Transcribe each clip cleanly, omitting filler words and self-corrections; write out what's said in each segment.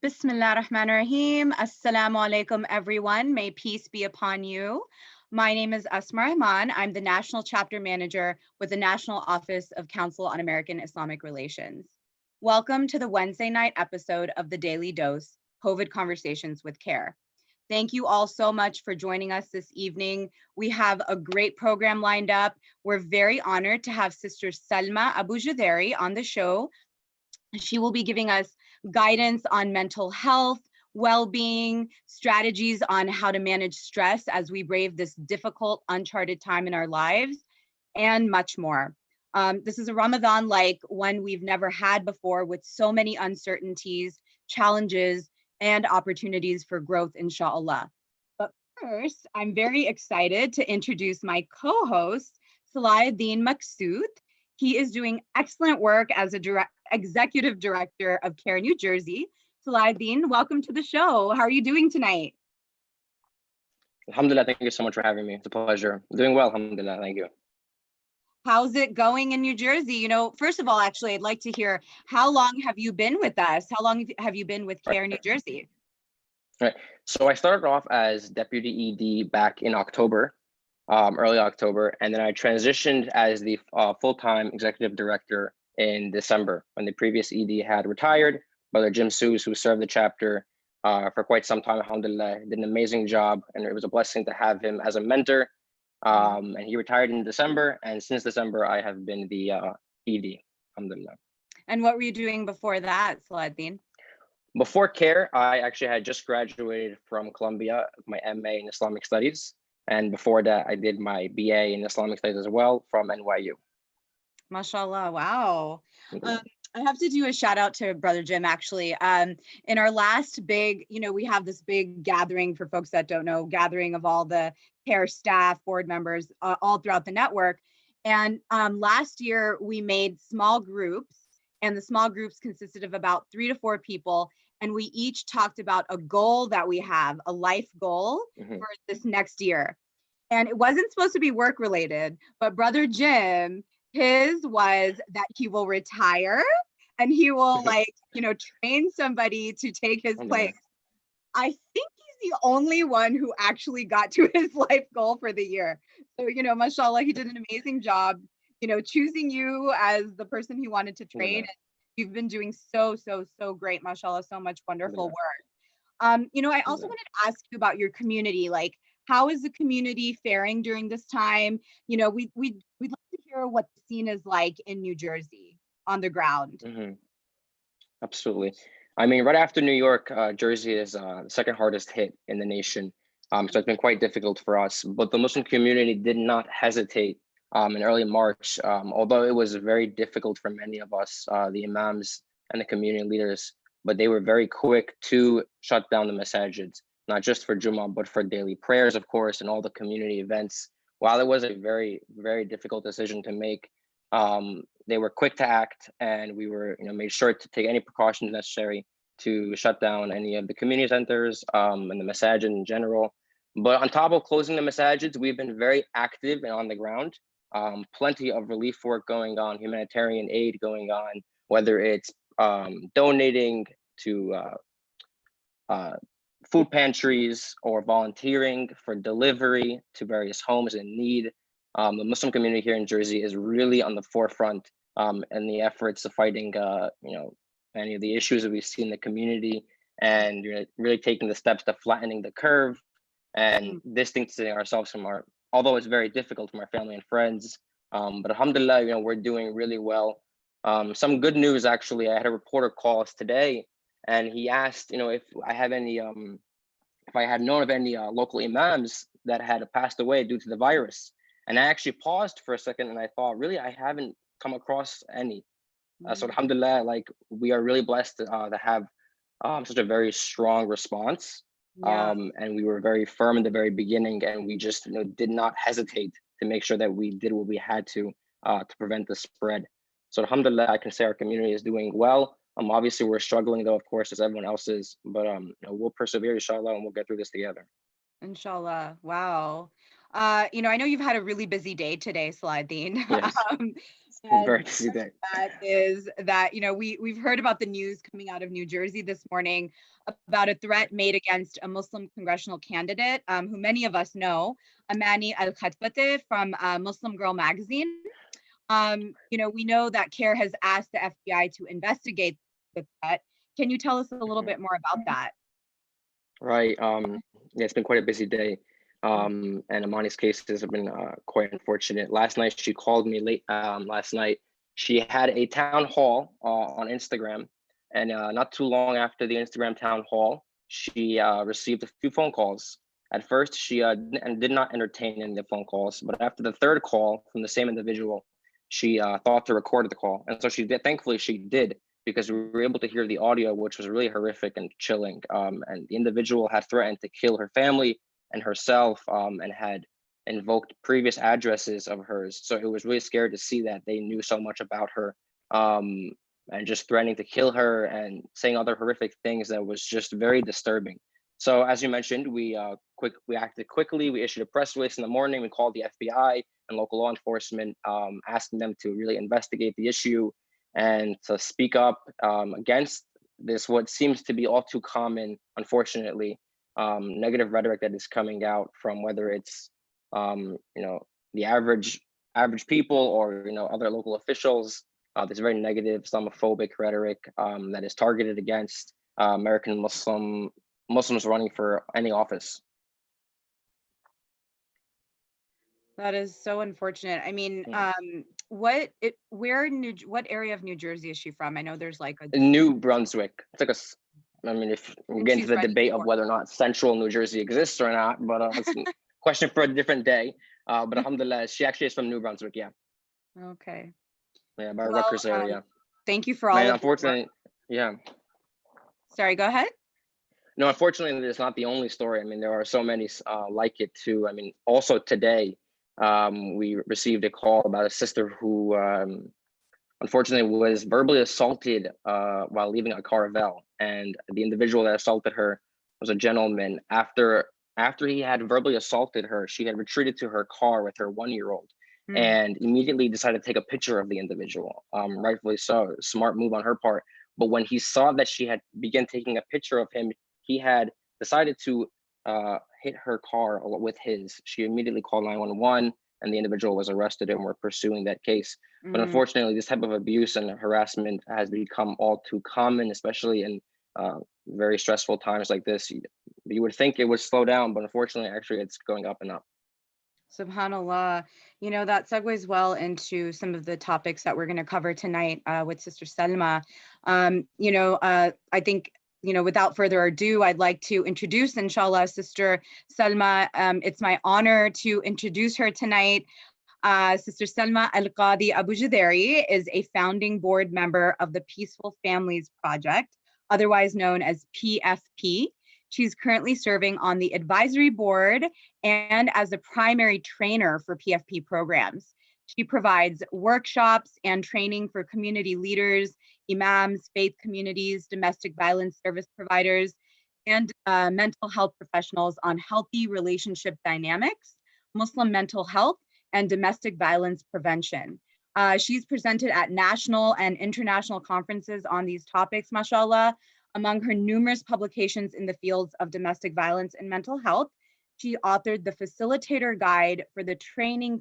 Bismillah ar-Rahman ar-Rahim. Assalamu alaikum, everyone. May peace be upon you. My name is Asma Rahman. I'm the National Chapter Manager with the National Office of Council on American Islamic Relations. Welcome to the Wednesday night episode of the Daily Dose, COVID Conversations with CAIR. Thank you all so much for joining us this evening. We have a great program lined up. We're very honored to have Sister Salma Abu Juderi on the show. She will be giving us guidance on mental health, well-being, strategies on how to manage stress as we brave this difficult, uncharted time in our lives, and much more. This is a Ramadan like one we've never had before, with so many uncertainties, challenges, and opportunities for growth, inshallah. But first, I'm very excited to introduce my co-host, Salaedin Maksut. He is doing excellent work as a executive director of CAIR New Jersey. Salaedin, welcome to the show. How are you doing tonight? Alhamdulillah, thank you so much for having me. It's a pleasure. Doing well, alhamdulillah, thank you. How's it going in New Jersey? You know, first of all, actually, I'd like to hear, how long have you been with us? How long have you been with CAIR New Jersey? Right. So I started off as deputy ED back in October, early October, and then I transitioned as the full-time executive director in December when the previous ED had retired. Brother Jim Seuss, who served the chapter for quite some time, alhamdulillah, did an amazing job, and it was a blessing to have him as a mentor. And he retired in December, and since December, I have been the ED, alhamdulillah. And what were you doing before that, Salaedin? Before CAIR, I actually had just graduated from Columbia, my MA in Islamic Studies. And before that, I did my BA in Islamic Studies as well from NYU. MashaAllah, wow. I have to do a shout out to Brother Jim, actually. In our last big, we have this big gathering, for folks that don't know, gathering of all the CAIR staff, board members, all throughout the network. And last year we made small groups, and the small groups consisted of about 3 to 4 people. And we each talked about a goal that we have, a life goal for this next year. And it wasn't supposed to be work related, but Brother Jim, his was that he will retire and he will train somebody to take his place. I think he's the only one who actually got to his life goal for the year. So, mashallah, he did an amazing job, choosing you as the person he wanted to train. And you've been doing so great, mashallah, so much wonderful work. I also wanted to ask you about your community. Like, how is the community faring during this time? We'd love to hear what the scene is like in New Jersey on the ground. Absolutely. I mean, right after New York, Jersey is the second hardest hit in the nation. So it's been quite difficult for us, but the Muslim community did not hesitate in early March, although it was very difficult for many of us, the imams and the community leaders, but they were very quick to shut down the masajids, not just for Jummah, but for daily prayers, of course, and all the community events. While it was a very, very difficult decision to make, they were quick to act, and we were, made sure to take any precautions necessary to shut down any of the community centers and the masajid in general. But on top of closing the masajids, we've been very active and on the ground. Plenty of relief work going on, humanitarian aid going on, whether it's donating to food pantries or volunteering for delivery to various homes in need. The Muslim community here in Jersey is really on the forefront in the efforts of fighting, any of the issues that we see in the community, and really taking the steps to flattening the curve and distancing ourselves from although it's very difficult from our family and friends. But alhamdulillah, we're doing really well. Some good news, actually. I had a reporter call us today, and he asked, if I have any, if I had known of any local imams that had passed away due to the virus. And I actually paused for a second, and I thought, really, I haven't come across any. So alhamdulillah, we are really blessed to have such a very strong response. And we were very firm in the very beginning, and we just did not hesitate to make sure that we did what we had to prevent the spread. So alhamdulillah, I can say our community is doing well. Obviously, we're struggling, though, of course, as everyone else is, but we'll persevere, inshallah, and we'll get through this together. Inshallah. Wow. I know you've had a really busy day today, Salaedin. Yes. And Very busy day. that is that, we've heard about the news coming out of New Jersey this morning about a threat made against a Muslim congressional candidate, who many of us know, Amani Al-Khatbate from Muslim Girl magazine. We know that CAIR has asked the FBI to investigate the threat. Can you tell us a little bit more about that? Right. Yeah, it's been quite a busy day. And Amani's cases have been quite unfortunate. Last night, she called me late last night. She had a town hall on Instagram. And not too long after the Instagram town hall, she received a few phone calls. At first, she did not entertain any of the phone calls. But after the third call from the same individual, she thought to record the call. And so she did. Thankfully, she did, because we were able to hear the audio, which was really horrific and chilling. And the individual had threatened to kill her family and herself, and had invoked previous addresses of hers. So it was really scary to see that they knew so much about her, and just threatening to kill her and saying other horrific things that was just very disturbing. So as you mentioned, we acted quickly. We issued a press release in the morning. We called the FBI and local law enforcement, asking them to really investigate the issue and to speak up against this, what seems to be all too common, unfortunately, negative rhetoric that is coming out from, whether it's the average people, or other local officials. This very negative Islamophobic rhetoric that is targeted against American Muslims running for any office. That is so unfortunate. I mean, what area of New Jersey is she from? I know there's like a New Brunswick. It's like if we get into the ready debate for of whether or not central New Jersey exists or not, but it's a question for a different day. But alhamdulillah, she actually is from New Brunswick. Yeah. Okay. Yeah, by Well, Rutgers area. Thank you for all And of unfortunately, yeah. Sorry, go ahead. No, unfortunately, it's not the only story. I mean, there are so many like it too. I mean, also today, we received a call about a sister who unfortunately was verbally assaulted while leaving a caravel. And the individual that assaulted her was a gentleman. After he had verbally assaulted her, she had retreated to her car with her 1-year-old and immediately decided to take a picture of the individual. Rightfully so, smart move on her part. But when he saw that she had begun taking a picture of him, he had decided to hit her car with his. She immediately called 911, and the individual was arrested, and we're pursuing that case. But unfortunately, this type of abuse and harassment has become all too common, especially in very stressful times like this. You would think it would slow down, but unfortunately, actually, it's going up and up. SubhanAllah. That segues well into some of the topics that we're going to cover tonight with Sister Salma. I think, without further ado, I'd like to introduce, inshallah, Sister Salma. It's my honor to introduce her tonight. Sister Salma Al-Qadi Abu Juderi is a founding board member of the Peaceful Families Project, otherwise known as PFP. She's currently serving on the advisory board and as the primary trainer for PFP programs. She provides workshops and training for community leaders, imams, faith communities, domestic violence service providers, and mental health professionals on healthy relationship dynamics, Muslim mental health, and domestic violence prevention. She's presented at national and international conferences on these topics, mashallah. Among her numerous publications in the fields of domestic violence and mental health, she authored the facilitator guide for the training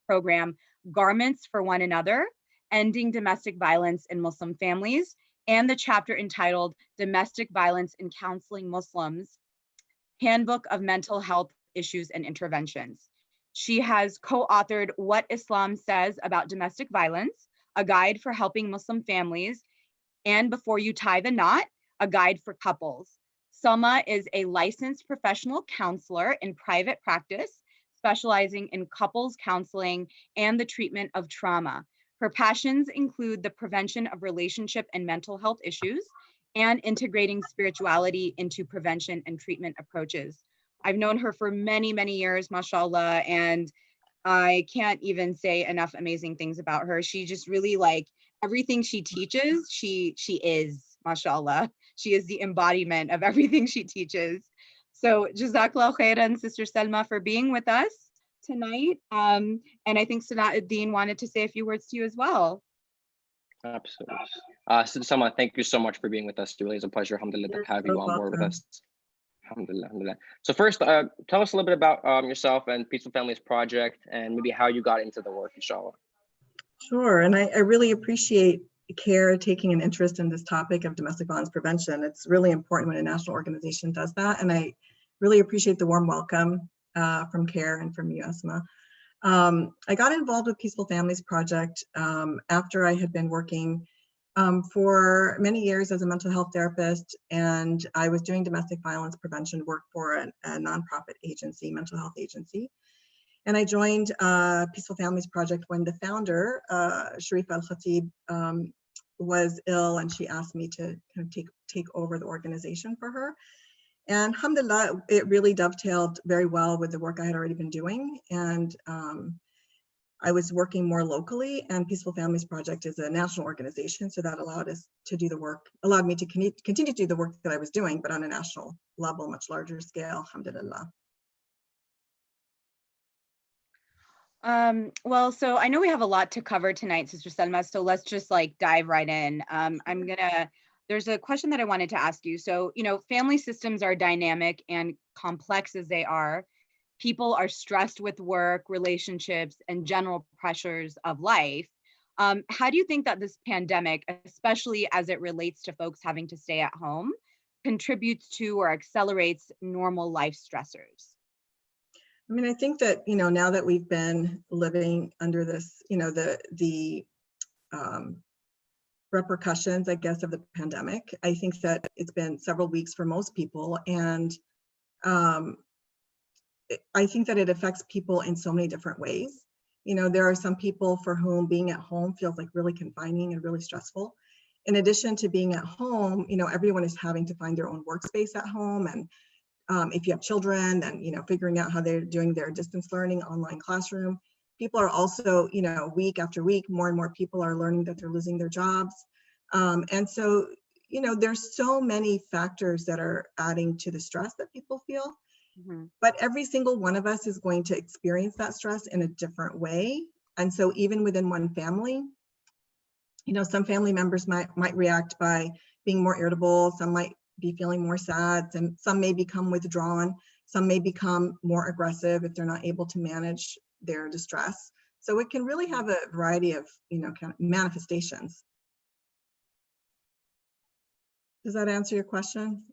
program Garments for One Another, Ending Domestic Violence in Muslim Families, and the chapter entitled Domestic Violence in Counseling Muslims, Handbook of Mental Health Issues and Interventions. She has co-authored What Islam Says About Domestic Violence, a guide for helping Muslim families, and Before You Tie the Knot, a guide for couples. Salma is a licensed professional counselor in private practice, specializing in couples counseling and the treatment of trauma. Her passions include the prevention of relationship and mental health issues and integrating spirituality into prevention and treatment approaches. I've known her for many, many years, mashallah, and I can't even say enough amazing things about her. She just really, everything she teaches, she is, mashallah. She is the embodiment of everything she teaches. So Jazakallah khairan, Sister Salma, for being with us. tonight. And I think Salaedin wanted to say a few words to you as well. Absolutely. So Salma, thank you so much for being with us. It really is a pleasure, alhamdulillah, to You're have so you on board with welcome. us. Alhamdulillah, alhamdulillah. So first, tell us a little bit about yourself and Peaceful Families Project, and maybe how you got into the work, inshallah. Sure, and I really appreciate CAIR taking an interest in this topic of domestic violence prevention. It's really important when a national organization does that, and I really appreciate the warm welcome from CAIR and from you, Asma. I got involved with Peaceful Families Project after I had been working for many years as a mental health therapist, and I was doing domestic violence prevention work for a nonprofit agency, mental health agency. And I joined Peaceful Families Project when the founder, Sharif Al-Khatib, was ill, and she asked me to kind of take over the organization for her. And alhamdulillah, it really dovetailed very well with the work I had already been doing. And I was working more locally, and Peaceful Families Project is a national organization, so that allowed us to do the work, allowed me to continue to do the work that I was doing, but on a national level, much larger scale, alhamdulillah. Well, so I know we have a lot to cover tonight, Sister Selma, so let's just like dive right in. There's a question that I wanted to ask you. So, family systems are dynamic and complex as they are. People are stressed with work, relationships, and general pressures of life. How do you think that this pandemic, especially as it relates to folks having to stay at home, contributes to or accelerates normal life stressors? I mean, I think that, now that we've been living under this, the repercussions, I guess, of the pandemic, I think that it's been several weeks for most people. And I think that it affects people in so many different ways. There are some people for whom being at home feels like really confining and really stressful. In addition to being at home, everyone is having to find their own workspace at home. And if you have children, then, figuring out how they're doing their distance learning, online classroom. People are also, week after week, more and more people are learning that they're losing their jobs. And so, there's so many factors that are adding to the stress that people feel. Mm-hmm. But every single one of us is going to experience that stress in a different way. And so even within one family, some family members might react by being more irritable, some might be feeling more sad, and some may become withdrawn, some may become more aggressive if they're not able to manage their distress. So it can really have a variety of, kind of manifestations. Does that answer your question?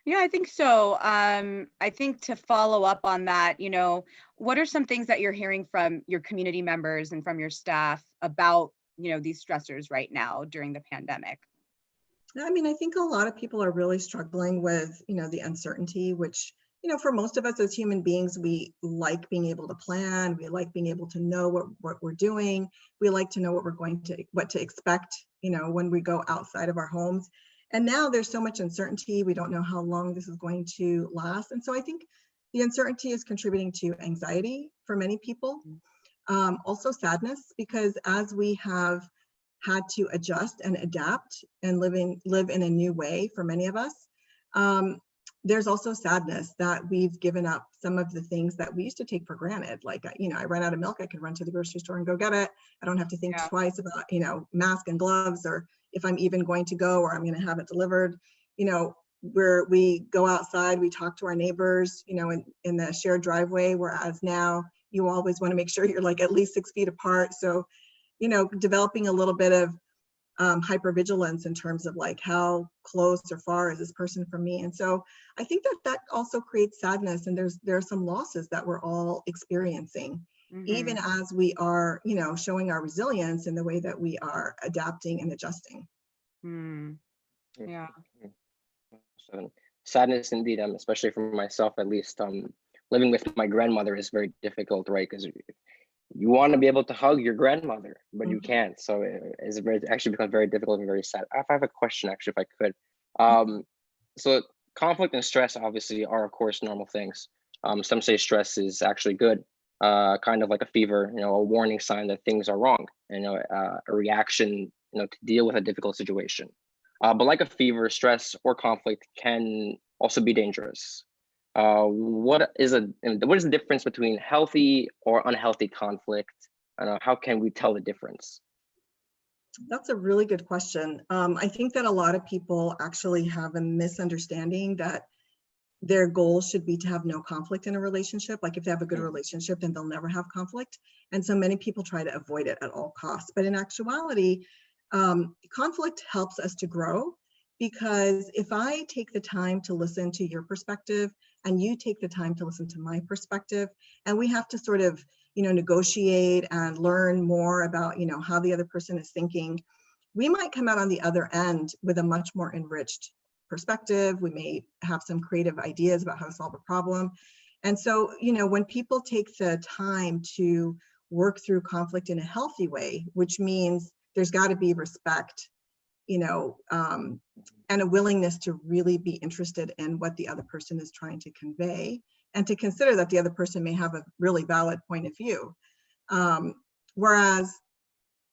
Yeah, I think so. I think to follow up on that, what are some things that you're hearing from your community members and from your staff about, these stressors right now during the pandemic? I mean, I think a lot of people are really struggling with, the uncertainty, which, for most of us as human beings, we like being able to plan. We like being able to know what we're doing. We like to know what to expect, when we go outside of our homes. And now there's so much uncertainty. We don't know how long this is going to last. And so I think the uncertainty is contributing to anxiety for many people. Also sadness, because as we have had to adjust and adapt and live in a new way for many of us, there's also sadness that we've given up some of the things that we used to take for granted. Like, I ran out of milk, I could run to the grocery store and go get it. I don't have to think twice about, mask and gloves, or if I'm even going to go, or I'm going to have it delivered. Where we go outside, we talk to our neighbors, in the shared driveway, whereas now you always want to make sure you're like at least 6 feet apart. So, developing a little bit of hypervigilance in terms of like how close or far is this person from me. And so I think that also creates sadness, and there are some losses that we're all experiencing, even as we are, showing our resilience in the way that we are adapting and adjusting. Yeah. So, sadness indeed, especially for myself at least. Living with my grandmother is very difficult, right? Because you want to be able to hug your grandmother, but you can't. So it actually becomes very difficult and very sad. I have a question, actually, if I could. So conflict and stress obviously are, of course, normal things. Some say stress is actually good, kind of like a fever, a warning sign that things are wrong, a reaction, to deal with a difficult situation. But like a fever, stress or conflict can also be dangerous. what is the difference between healthy or unhealthy conflict? How can we tell the difference? That's a really good question. I think that a lot of people actually have a misunderstanding that their goal should be to have no conflict in a relationship. Like if they have a good relationship, then they'll never have conflict. And so many people try to avoid it at all costs. But in actuality, conflict helps us to grow, because if I take the time to listen to your perspective and you take the time to listen to my perspective, and we have to sort of, negotiate and learn more about, how the other person is thinking, we might come out on the other end with a much more enriched perspective. We may have some creative ideas about how to solve a problem. And so, when people take the time to work through conflict in a healthy way, which means there's got to be respect, and a willingness to really be interested in what the other person is trying to convey, and to consider that the other person may have a really valid point of view. Whereas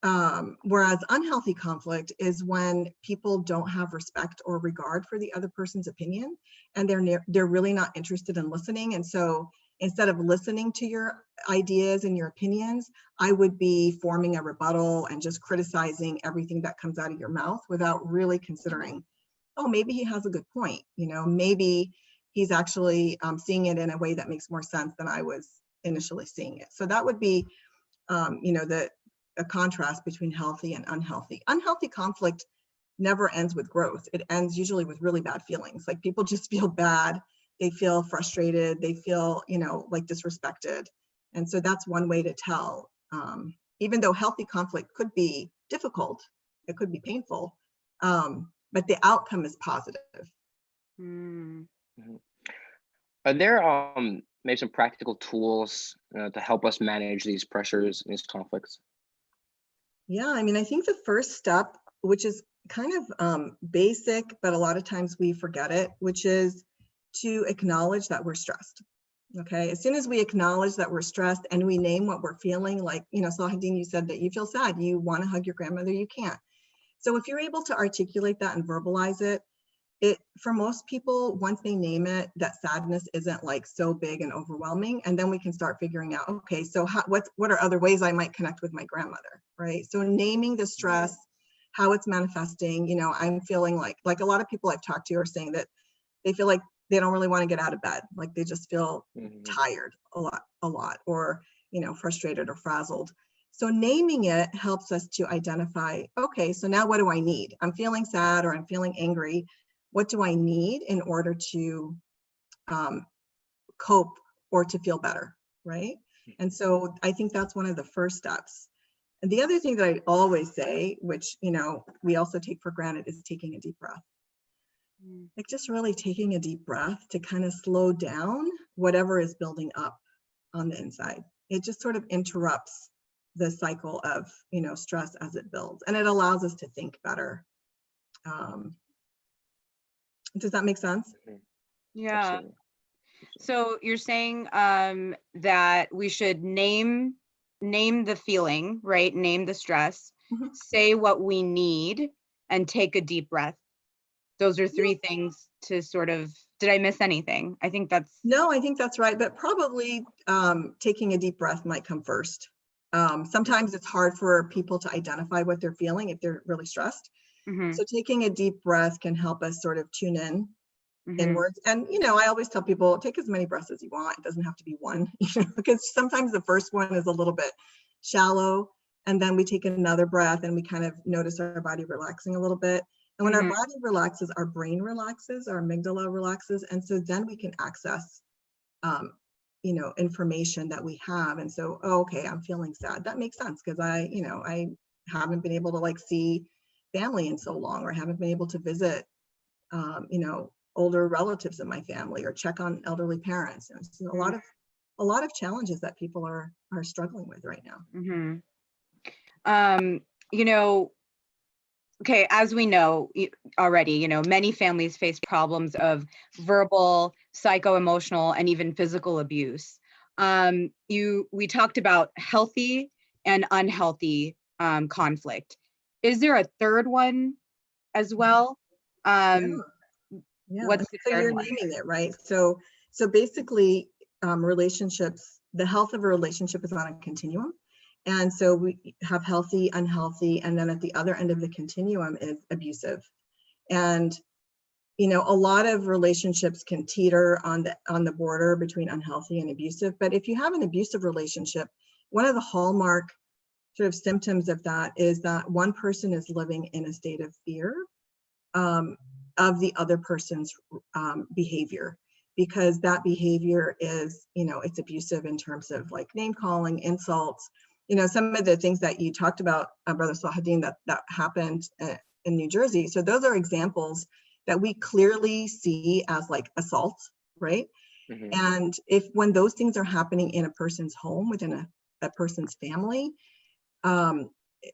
unhealthy conflict is when people don't have respect or regard for the other person's opinion, and they're really not interested in listening. And so instead of listening to your ideas and your opinions, I would be forming a rebuttal and just criticizing everything that comes out of your mouth without really considering, oh, maybe he has a good point. Maybe he's actually seeing it in a way that makes more sense than I was initially seeing it. So that would be, a contrast between healthy and unhealthy. Unhealthy conflict never ends with growth. It ends usually with really bad feelings. Like people just feel bad. They feel frustrated. They feel, like disrespected. And so that's one way to tell. Even though healthy conflict could be difficult, it could be painful, but the outcome is positive. Mm-hmm. Are there maybe some practical tools to help us manage these pressures and these conflicts? Yeah, I think the first step, which is kind of basic, but a lot of times we forget it, which is to acknowledge that we're stressed. Okay, as soon as we acknowledge that we're stressed and we name what we're feeling, like, Salaedin, you said that you feel sad, you want to hug your grandmother, you can't. So if you're able to articulate that and verbalize it, for most people, once they name it, that sadness isn't like so big and overwhelming. And then we can start figuring out, okay, so what are other ways I might connect with my grandmother, right? So naming the stress, how it's manifesting, I'm feeling like a lot of people I've talked to are saying that they feel like they don't really want to get out of bed. Like they just feel tired a lot, or, frustrated or frazzled. So naming it helps us to identify, okay, so now what do I need? I'm feeling sad or I'm feeling angry. What do I need in order to cope or to feel better, right? And so I think that's one of the first steps. And the other thing that I always say, which, we also take for granted, is taking a deep breath. Like just really taking a deep breath to kind of slow down whatever is building up on the inside. It just sort of interrupts the cycle of, stress as it builds, and it allows us to think better. Does that make sense? Yeah. Absolutely. So you're saying that we should name the feeling, right? Name the stress, say what we need, and take a deep breath. Those are three things to sort of, did I miss anything? I think that's. No, I think that's right. But probably taking a deep breath might come first. Sometimes it's hard for people to identify what they're feeling if they're really stressed. So taking a deep breath can help us sort of tune in inwards. And, I always tell people, take as many breaths as you want. It doesn't have to be one, because sometimes the first one is a little bit shallow, and then we take another breath and we kind of notice our body relaxing a little bit. And when our body relaxes, our brain relaxes, our amygdala relaxes. And so then we can access, information that we have. And so, okay, I'm feeling sad. That makes sense, because I haven't been able to like see family in so long, or haven't been able to visit, older relatives in my family, or check on elderly parents. And so a lot of challenges that people are struggling with right now. Okay, as we know already, many families face problems of verbal, psycho-emotional, and even physical abuse. We talked about healthy and unhealthy conflict. Is there a third one as well? Yeah. What's the so third you're one? naming it, right? So So basically, relationships, the health of a relationship is on a continuum. And so we have healthy, unhealthy, and then at the other end of the continuum is abusive. And a lot of relationships can teeter on the border between unhealthy and abusive. But if you have an abusive relationship, one of the hallmark sort of symptoms of that is that one person is living in a state of fear of the other person's behavior, because that behavior is, it's abusive in terms of like name calling, insults, some of the things that you talked about, Brother Salaedin, that happened in New Jersey. So those are examples that we clearly see as like assault, right? Mhm. And when those things are happening in a person's home, within a person's family,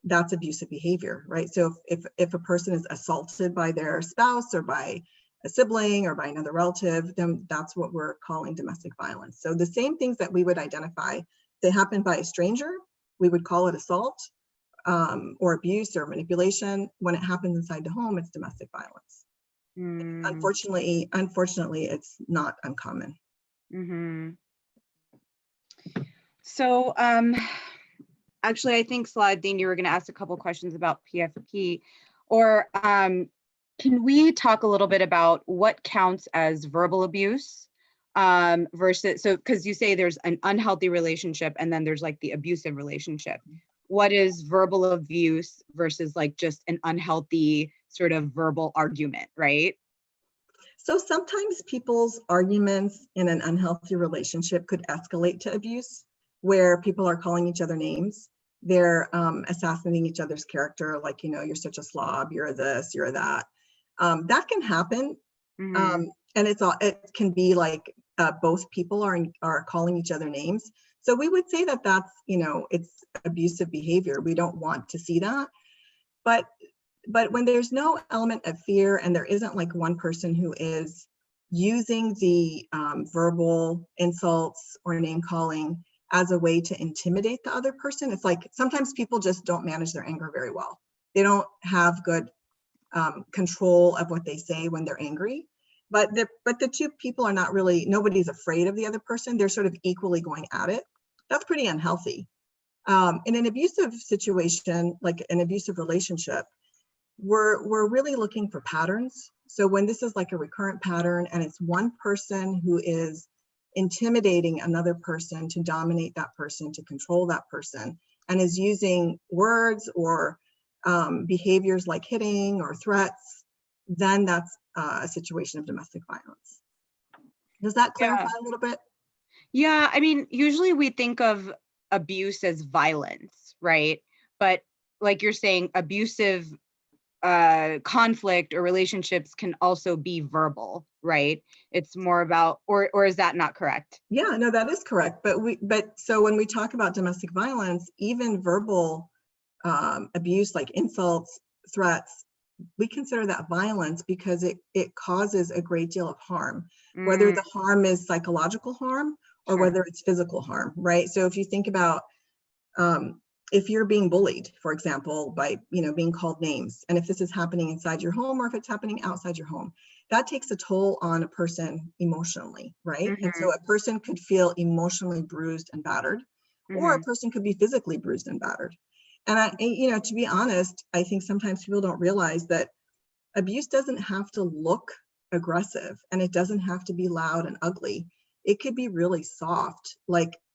that's abusive behavior, right? So if a person is assaulted by their spouse or by a sibling or by another relative, then that's what we're calling domestic violence. So the same things that we would identify, they happen by a stranger, we would call it assault or abuse or manipulation. When it happens inside the home, it's domestic violence. Unfortunately, it's not uncommon. Mm-hmm. So, actually, I think Salaedin, you were going to ask a couple questions about PFP, or can we talk a little bit about what counts as verbal abuse versus, so because you say there's an unhealthy relationship and then there's like the abusive relationship. What is verbal abuse versus like just an unhealthy sort of verbal argument, right? So sometimes people's arguments in an unhealthy relationship could escalate to abuse, where people are calling each other names. They're assassinating each other's character, like, you're such a slob, you're this, you're that. That can happen. Mm-hmm. And it can be like both people are calling each other names. So we would say that that's, it's abusive behavior. We don't want to see that. But when there's no element of fear and there isn't like one person who is using the verbal insults or name calling as a way to intimidate the other person, it's like sometimes people just don't manage their anger very well. They don't have good control of what they say when they're angry. But the two people are not really, nobody's afraid of the other person. They're sort of equally going at it. That's pretty unhealthy. In an abusive situation, like an abusive relationship, we're really looking for patterns. So when this is like a recurrent pattern and it's one person who is intimidating another person to dominate that person, to control that person, and is using words or behaviors like hitting or threats, then that's a situation of domestic violence. Does that clarify a little bit? Yeah, I mean, usually we think of abuse as violence, right? But like you're saying, abusive conflict or relationships can also be verbal, right? It's more about, or is that not correct? Yeah, no, that is correct. But so when we talk about domestic violence, even verbal abuse like insults, threats, we consider that violence because it causes a great deal of harm, whether the harm is psychological harm or whether it's physical harm, right? So if you think about if you're being bullied, for example, by being called names, and if this is happening inside your home or if it's happening outside your home, that takes a toll on a person emotionally, right? And so a person could feel emotionally bruised and battered, or a person could be physically bruised and battered. And to be honest, I think sometimes people don't realize that abuse doesn't have to look aggressive and it doesn't have to be loud and ugly. It could be really soft,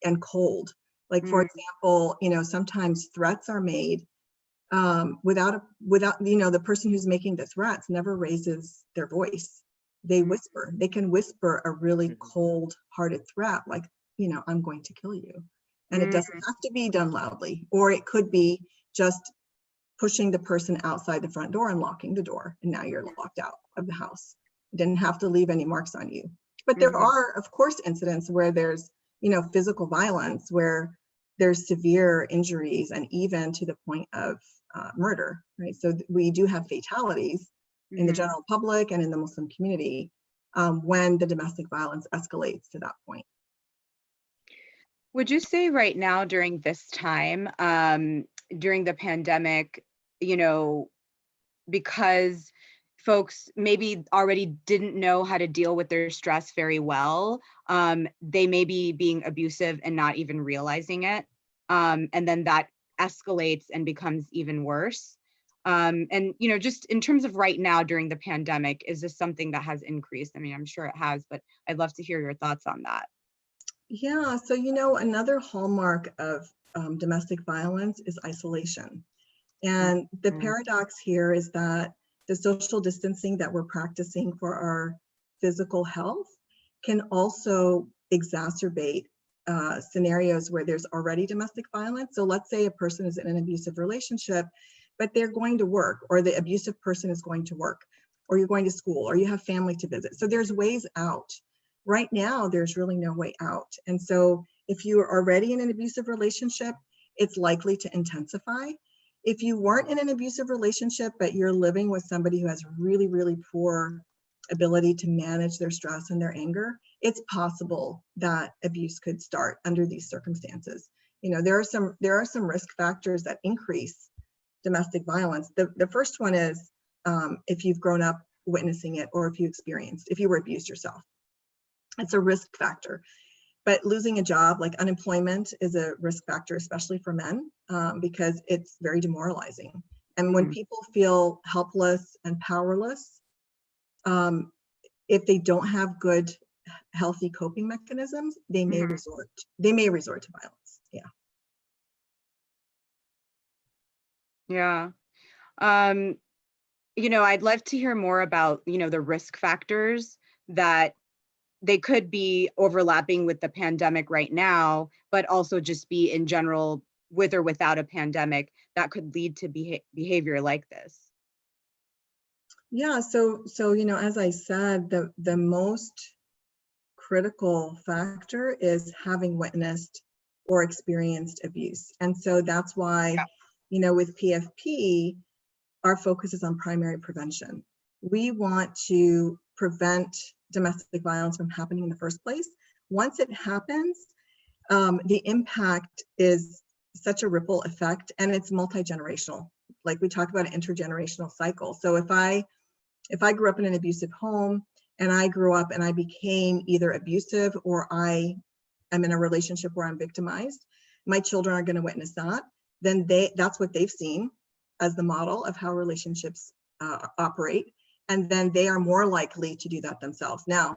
and cold. Like, for example, sometimes threats are made without the person who's making the threats never raises their voice. They whisper. They can whisper a really cold-hearted threat, like, I'm going to kill you. And it doesn't have to be done loudly, or it could be just pushing the person outside the front door and locking the door, and now you're locked out of the house. You didn't have to leave any marks on you. But there are, of course, incidents where there's, physical violence, where there's severe injuries and even to the point of murder, right? So we do have fatalities in the general public and in the Muslim community when the domestic violence escalates to that point. Would you say right now during this time, during the pandemic, because folks maybe already didn't know how to deal with their stress very well. They may be being abusive and not even realizing it. And then that escalates and becomes even worse. And, you know, just in terms of right now during the pandemic, is this something that has increased? I mean, I'm sure it has, but I'd love to hear your thoughts on that. Yeah, so you know, another hallmark of domestic violence is isolation. And the Mhm. paradox here is that the social distancing that we're practicing for our physical health can also exacerbate scenarios where there's already domestic violence. So let's say a person is in an abusive relationship, but they're going to work, or the abusive person is going to work, or you're going to school, or you have family to visit. So there's ways out. Right now, there's really no way out. And so if you are already in an abusive relationship, it's likely to intensify. If you weren't in an abusive relationship, but you're living with somebody who has really, really poor ability to manage their stress and their anger, it's possible that abuse could start under these circumstances. You know, there are some risk factors that increase domestic violence. The first one is if you've grown up witnessing it, or if you were abused yourself. It's a risk factor. But losing a job, like unemployment, is a risk factor, especially for men, because it's very demoralizing. And when people feel helpless and powerless, if they don't have good, healthy coping mechanisms, they may resort to violence. Yeah. Yeah. You know, I'd love to hear more about, you know, the risk factors that they could be overlapping with the pandemic right now, but also just be in general with or without a pandemic that could lead to behavior like this. Yeah. So you know, as I said, the most critical factor is having witnessed or experienced abuse. And so that's why, you know, with PFP, our focus is on primary prevention. We want to prevent domestic violence from happening in the first place. Once it happens, the impact is such a ripple effect, and it's multi-generational. Like we talk about an intergenerational cycle. So if I grew up in an abusive home, and I grew up and I became either abusive, or I am in a relationship where I'm victimized, my children are going to witness that. Then that's what they've seen as the model of how relationships operate. And then they are more likely to do that themselves. Now,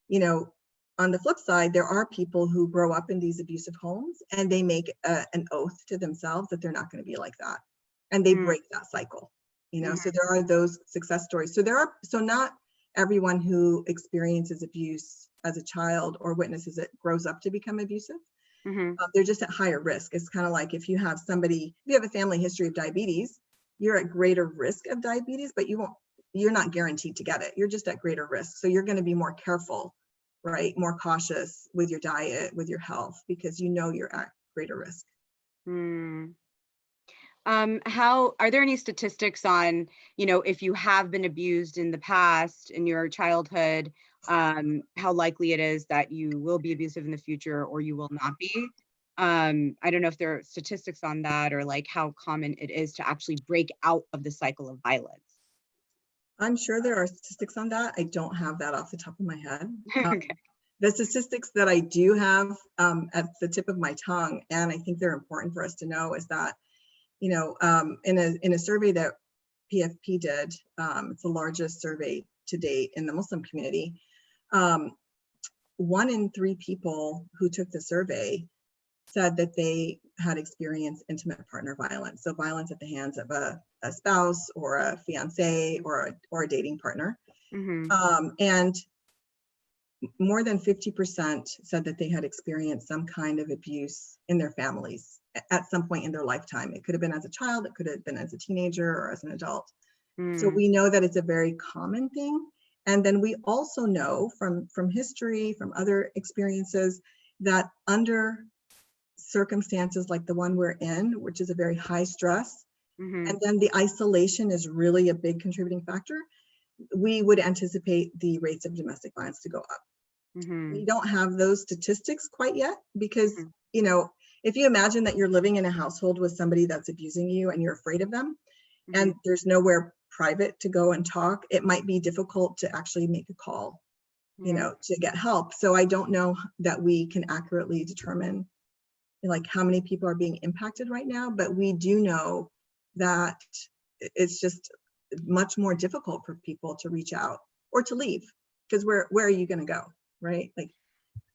you know, on the flip side, there are people who grow up in these abusive homes and they make an oath to themselves that they're not going to be like that. And they break that cycle, you know, so there are those success stories. So not everyone who experiences abuse as a child or witnesses it grows up to become abusive. They're just at higher risk. It's kind of like if you have a family history of diabetes, you're at greater risk of diabetes, but you're not guaranteed to get it. You're just at greater risk. So you're going to be more careful, right? More cautious with your diet, with your health, because you know you're at greater risk. How are there any statistics on, you know, if you have been abused in the past in your childhood, how likely it is that you will be abusive in the future or you will not be? I don't know if there are statistics on that, or like how common it is to actually break out of the cycle of violence. I'm sure there are statistics on that. I don't have that off the top of my head. Okay. The statistics that I do have at the tip of my tongue, and I think they're important for us to know, is that, you know, in a survey that PFP did, it's the largest survey to date in the Muslim community. 1 in 3 people who took the survey said that they had experienced intimate partner violence. So violence at the hands of a spouse or a fiance or a dating partner. And more than 50% said that they had experienced some kind of abuse in their families at some point in their lifetime. It could have been as a child, it could have been as a teenager or as an adult. So we know that it's a very common thing. And then we also know from history, from other experiences, that under circumstances like the one we're in, which is a very high stress, and then the isolation is really a big contributing factor, we would anticipate the rates of domestic violence to go up. We don't have those statistics quite yet because, you know, if you imagine that you're living in a household with somebody that's abusing you and you're afraid of them, and there's nowhere private to go and talk, it might be difficult to actually make a call, you know, to get help. So I don't know that we can accurately determine like how many people are being impacted right now, but we do know that it's just much more difficult for people to reach out or to leave, because where are you going to go, right? Like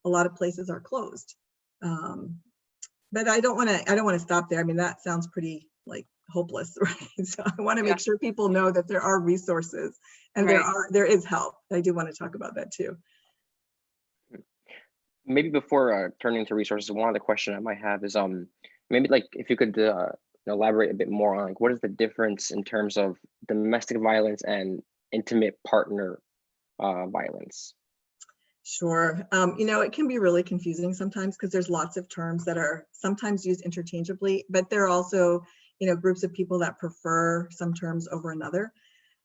a lot of places are closed. But I don't want to stop there. I mean, that sounds pretty like hopeless, right? So I want to make sure people know that there are resources and there is help. I do want to talk about that too. Maybe before turning to resources, one other question I might have is maybe like if you could elaborate a bit more on like what is the difference in terms of domestic violence and intimate partner violence? Sure. You know, it can be really confusing sometimes because there's lots of terms that are sometimes used interchangeably, but there are also, you know, groups of people that prefer some terms over another.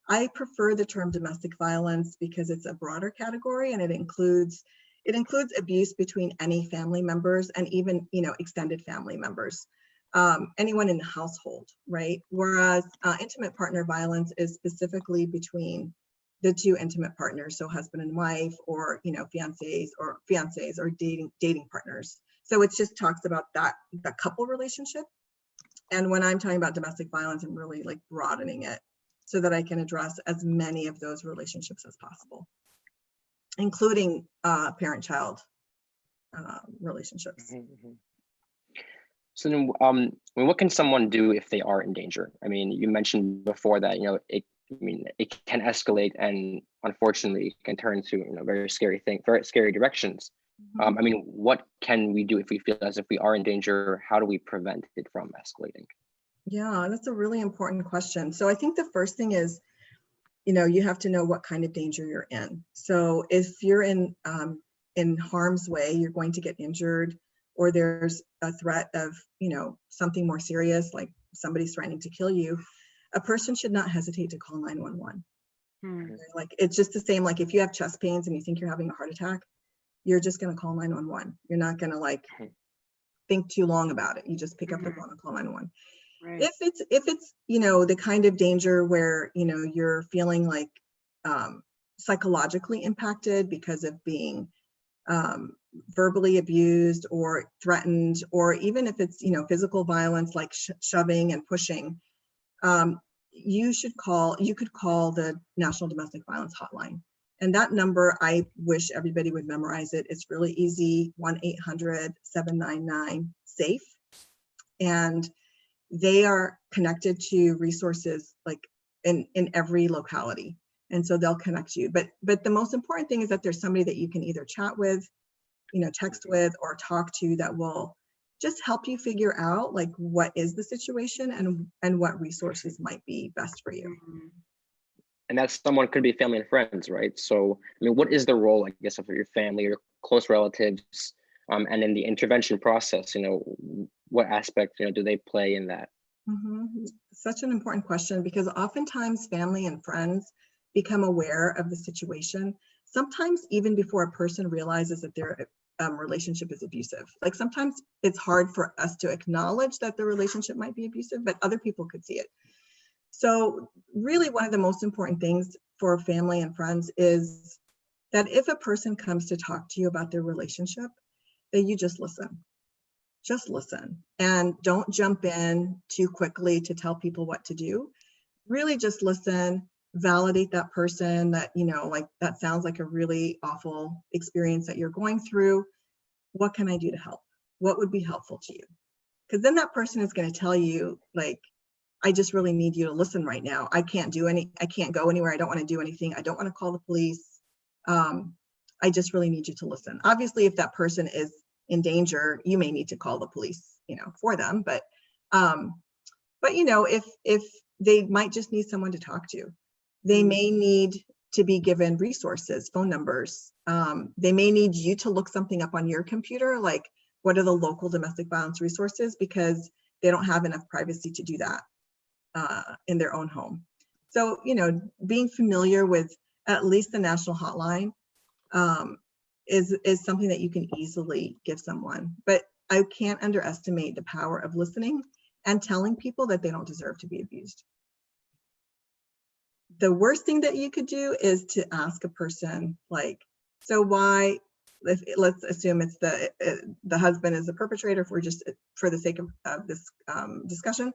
I prefer the term domestic violence because it's a broader category and it includes abuse between any family members and even, you know, extended family members, anyone in the household, right? Whereas intimate partner violence is specifically between the two intimate partners, so husband and wife, or, you know, fiancés or dating partners. So it just talks about that couple relationship. And when I'm talking about domestic violence, I'm really like broadening it so that I can address as many of those relationships as possible, including parent-child relationships. Mm-hmm. So then, what can someone do if they are in danger? I mean, you mentioned before that, you know, it can escalate and unfortunately can turn to, you know, very scary directions. Mm-hmm. I mean, what can we do if we feel as if we are in danger? How do we prevent it from escalating? Yeah, that's a really important question. So I think the first thing is, you know, you have to know what kind of danger you're in. So if you're in harm's way, you're going to get injured, or there's a threat of, you know, something more serious, like somebody's threatening to kill you, a person should not hesitate to call 911. Like, it's just the same, like if you have chest pains and you think you're having a heart attack, you're just going to call 911. You're not going to like think too long about it. You just pick up the phone and call 911. Right. If it's, you know, the kind of danger where, you know, you're feeling like psychologically impacted because of being verbally abused or threatened, or even if it's, you know, physical violence like shoving and pushing, you could call the National Domestic Violence Hotline. And that number, I wish everybody would memorize it. It's really easy, 1-800-799-SAFE. And they are connected to resources like in every locality. And so they'll connect you. But the most important thing is that there's somebody that you can either chat with, you know, text with, or talk to that will just help you figure out like what is the situation and what resources might be best for you. And that someone could be family and friends, right? So, I mean, what is the role, I guess, of your family or close relatives, and in the intervention process? You know, what aspect, you know, do they play in that? Mm-hmm. Such an important question, because oftentimes family and friends become aware of the situation, sometimes even before a person realizes that their relationship is abusive. Like sometimes it's hard for us to acknowledge that the relationship might be abusive, but other people could see it. So really one of the most important things for family and friends is that if a person comes to talk to you about their relationship, that you just listen. Just listen and don't jump in too quickly to tell people what to do. Really just listen, validate that person, that, you know, like that sounds like a really awful experience that you're going through. What can I do to help? What would be helpful to you? Because then that person is going to tell you, like, I just really need you to listen right now. I can't go anywhere. I don't want to do anything. I don't want to call the police. I just really need you to listen. Obviously, if that person is in danger, you may need to call the police, you know, for them. But you know, if they might just need someone to talk to, they may need to be given resources, phone numbers. They may need you to look something up on your computer, like what are the local domestic violence resources, because they don't have enough privacy to do that in their own home. So, you know, being familiar with at least the national hotline is something that you can easily give someone. But I can't underestimate the power of listening and telling people that they don't deserve to be abused. the worst thing that you could do is to ask a person like, so why, let's assume it's the husband is the perpetrator, if we're just for the sake of this discussion,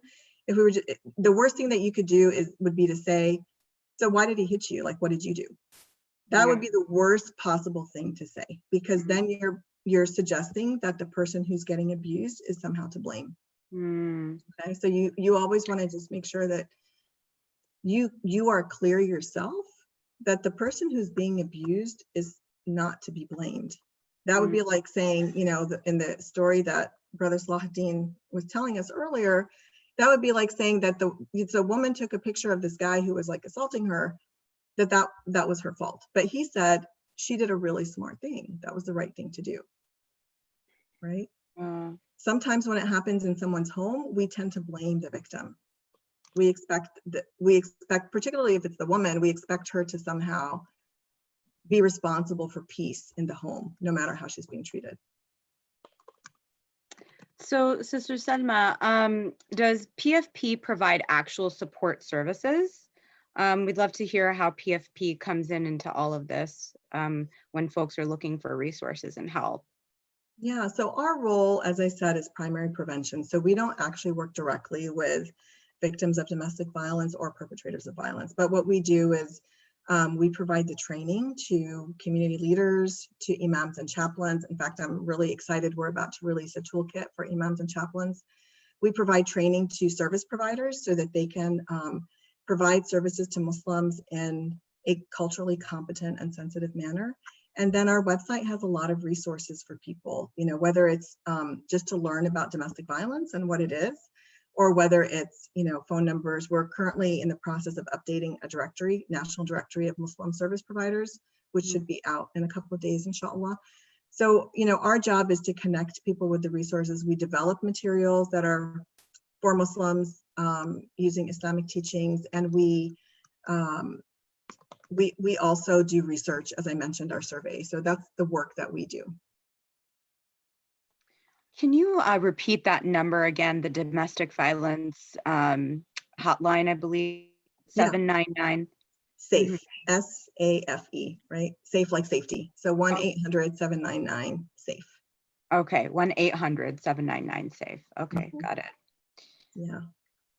if we were just, the worst thing that you could do would be to say, so why did he hit you? Like, what did you do? That would be the worst possible thing to say, because then you're suggesting that the person who's getting abused is somehow to blame. Okay, so you always want to just make sure that you are clear yourself that the person who's being abused is not to be blamed. That would be like saying, you know, in the story that Brother Salaedin was telling us earlier, that would be like saying that the woman took a picture of this guy who was like assaulting her, that was her fault. But he said she did a really smart thing. That was the right thing to do, right? Sometimes when it happens in someone's home, we tend to blame the victim. We expect, particularly if it's the woman, we expect her to somehow be responsible for peace in the home, no matter how she's being treated. So, Sister Selma, does PFP provide actual support services? We'd love to hear how PFP comes into all of this when folks are looking for resources and help. Yeah, so our role, as I said, is primary prevention. So we don't actually work directly with victims of domestic violence or perpetrators of violence. But what we do is we provide the training to community leaders, to imams and chaplains. In fact, I'm really excited. We're about to release a toolkit for imams and chaplains. We provide training to service providers so that they can provide services to Muslims in a culturally competent and sensitive manner. And then our website has a lot of resources for people, you know, whether it's just to learn about domestic violence and what it is, or whether it's, you know, phone numbers. We're currently in the process of updating a directory, national directory of Muslim service providers, which should be out in a couple of days, inshallah. So, you know, our job is to connect people with the resources. We develop materials that are for Muslims using Islamic teachings, and we also do research, as I mentioned, our survey. So that's the work that we do. Can you repeat that number again, the domestic violence hotline, I believe, 799? SAFE, S-A-F-E, right? SAFE like safety. So 1-800-799-SAFE. Okay, 1-800-799-SAFE. Okay, got it. Yeah.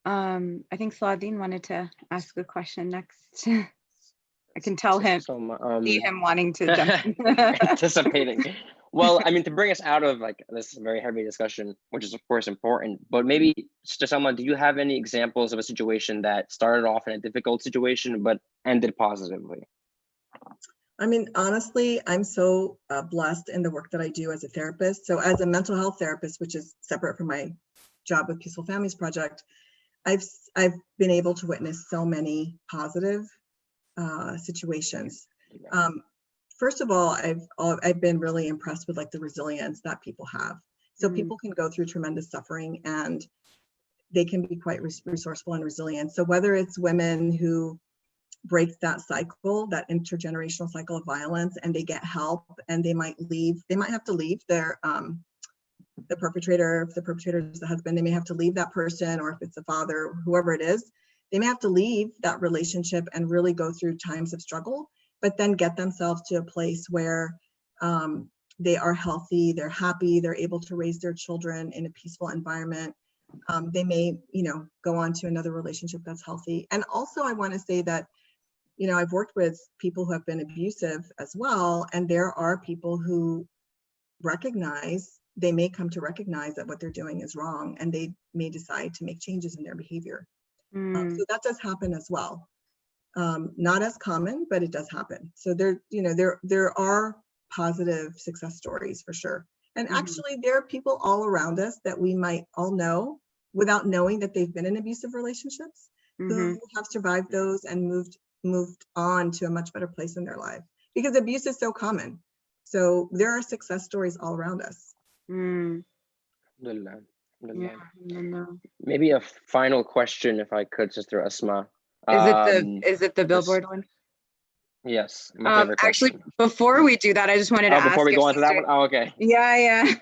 I think Salaedin wanted to ask a question next. I can tell him, see him wanting to jump in. Anticipating. Well, I mean, to bring us out of like this very heavy discussion, which is of course important, but maybe, Sister Selma, do you have any examples of a situation that started off in a difficult situation but ended positively? I mean, honestly, I'm so blessed in the work that I do as a therapist. So as a mental health therapist, which is separate from my job with Peaceful Families Project, I've been able to witness so many positive situations. First of all, I've been really impressed with like the resilience that people have. So people can go through tremendous suffering and they can be quite resourceful and resilient. So whether it's women who break that cycle, that intergenerational cycle of violence, and they get help, and they might have to leave their the perpetrator. If the perpetrator is the husband, they may have to leave that person, or if it's a father, whoever it is, they may have to leave that relationship and really go through times of struggle, but then get themselves to a place where they are healthy, they're happy, they're able to raise their children in a peaceful environment. They may, you know, go on to another relationship that's healthy. And also I want to say that, you know, I've worked with people who have been abusive as well, and there are people who they may come to recognize that what they're doing is wrong, and they may decide to make changes in their behavior. So that does happen as well. Not as common, but it does happen. So there are positive success stories for sure. And actually there are people all around us that we might all know without knowing that they've been in abusive relationships, who have survived those and moved on to a much better place in their life, because abuse is so common. So there are success stories all around us. Yeah. Maybe a final question, if I could, Sister Asma. Is it the billboard one? Yes, my favorite Actually, question. before we do that, I just wanted to ask. Before we if go on to that Sister- one? Oh, okay. Yeah.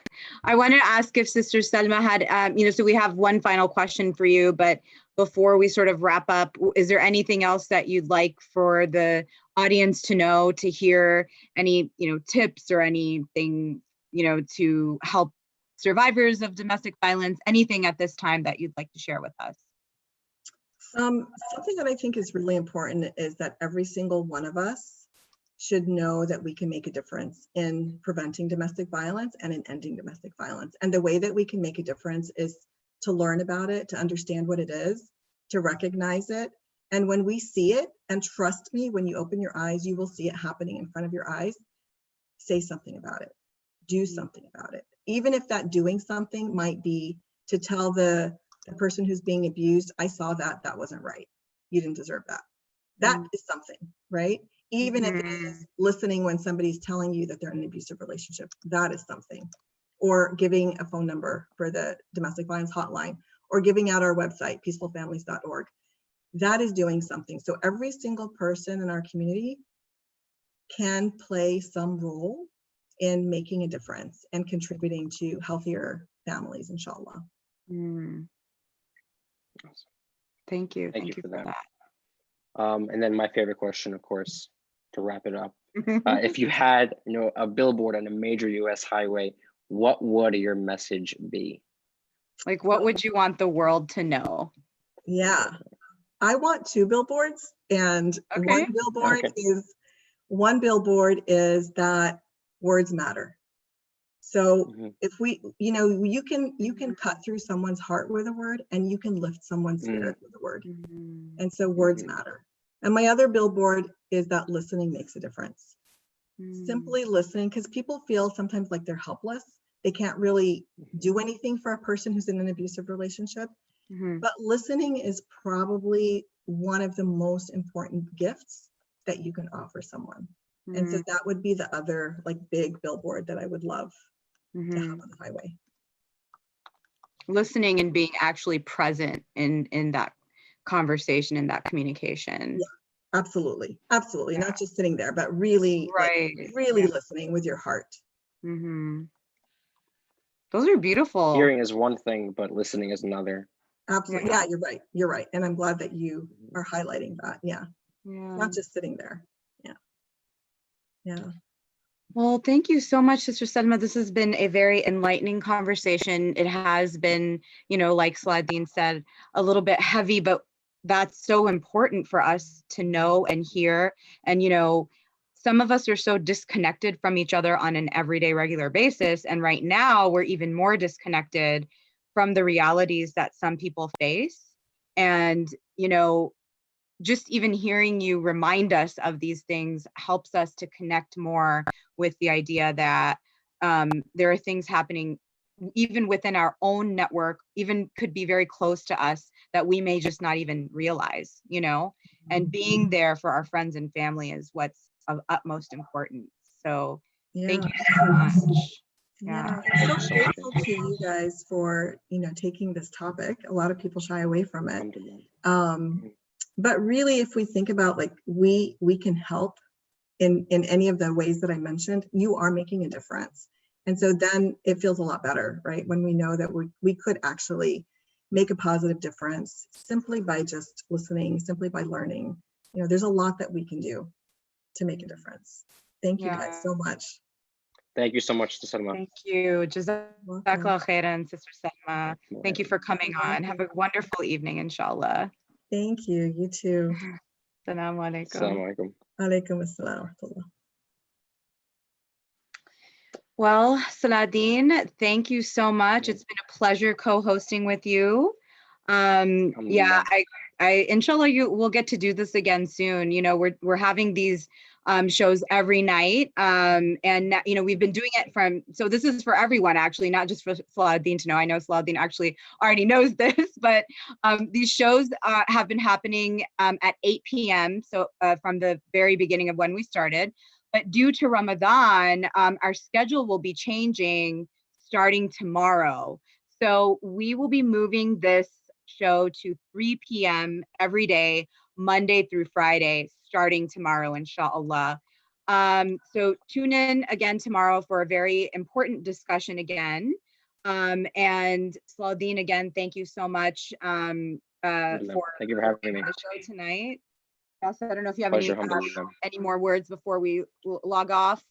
I wanted to ask if Sister Selma had, so we have one final question for you, but before we sort of wrap up, is there anything else that you'd like for the audience to know, to hear, any, tips or anything, to help survivors of domestic violence, anything at this time that you'd like to share with us? Something that I think is really important is that every single one of us should know that we can make a difference in preventing domestic violence and in ending domestic violence. And the way that we can make a difference is to learn about it, to understand what it is, to recognize it. And when we see it, and trust me, when you open your eyes, you will see it happening in front of your eyes. Say something about it. Do something about it. Even if that doing something might be to tell the person who's being abused, I saw that, that wasn't right. You didn't deserve that. That is something, right? Even if it is listening when somebody's telling you that they're in an abusive relationship, that is something. Or giving a phone number for the domestic violence hotline, or giving out our website, peacefulfamilies.org. That is doing something. So every single person in our community can play some role in making a difference and contributing to healthier families, inshallah. Thank you. Thank you for that. And then my favorite question, of course, to wrap it up. If you had, a billboard on a major US highway, what would your message be? Like, what would you want the world to know? Yeah, I want 2 billboards, and one billboard is that words matter. So if we, you can cut through someone's heart with a word, and you can lift someone's spirit with a word. And so words matter. And my other billboard is that listening makes a difference. Simply listening, because people feel sometimes like they're helpless. They can't really do anything for a person who's in an abusive relationship. But listening is probably one of the most important gifts that you can offer someone. And so that would be the other big billboard that I would love to have on the highway. Listening and being actually present in that conversation, in that communication. Yeah, absolutely. Absolutely. Yeah. Not just sitting there, but really, really listening with your heart. Those are beautiful. Hearing is one thing, but listening is another. Absolutely. Yeah, you're right. You're right. And I'm glad that you are highlighting that. Yeah. Not just sitting there. Yeah. Well, thank you so much, Sister Selma. This has been a very enlightening conversation. It has been, like Salaedin said, a little bit heavy, but that's so important for us to know and hear. And, some of us are so disconnected from each other on an everyday, regular basis. And right now, we're even more disconnected from the realities that some people face. And, just even hearing you remind us of these things helps us to connect more with the idea that there are things happening even within our own network, even could be very close to us, that we may just not even realize, and being there for our friends and family is what's of utmost importance. So thank you so much. Yeah, I'm so grateful to you guys for, taking this topic. A lot of people shy away from it. But really, if we think about we can help in any of the ways that I mentioned, you are making a difference. And so then it feels a lot better, right? When we know that we could actually make a positive difference simply by just listening, simply by learning. There's a lot that we can do to make a difference. Thank you guys so much. Thank you so much, Sister Selma. Thank you. Jazakallah khairan, Sister Selma. Thank you for coming on. Have a wonderful evening, inshallah. Thank you. You too. Assalamu alaikum. Assalamu alaikum. Alaikum assalam. Well, Salaedin, thank you so much. It's been a pleasure co-hosting with you. Yeah, I inshallah we'll get to do this again soon. We're having these shows every night. And we've been doing it so this is for everyone, actually, not just for Salaedin to know. I know Salaedin actually already knows this, but these shows have been happening at 8 p.m. So from the very beginning of when we started. But due to Ramadan, our schedule will be changing starting tomorrow. So we will be moving this show to 3 p.m. every day, Monday through Friday, starting tomorrow, inshallah. So tune in again tomorrow for a very important discussion again. And Salaedin, again, thank you so much Thank you for having me. the show tonight. Also, I don't know if you have Pleasure, alhamdulillah. any more words before we log off.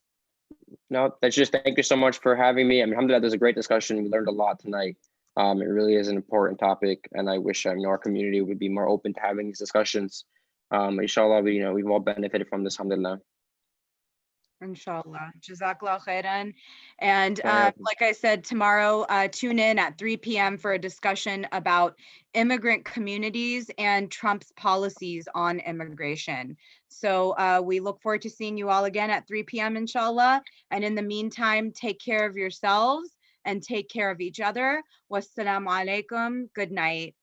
No, that's just thank you so much for having me. I mean, alhamdulillah, there's a great discussion. We learned a lot tonight. It really is an important topic, and I wish our community would be more open to having these discussions. Inshallah, we've all benefited from this, alhamdulillah. Inshallah. Jazakallah khairan. And Yeah. like I said, tomorrow, tune in at 3 p.m. for a discussion about immigrant communities and Trump's policies on immigration. So we look forward to seeing you all again at 3 p.m. inshallah. And in the meantime, take care of yourselves and take care of each other. Wassalamu alaikum. Good night.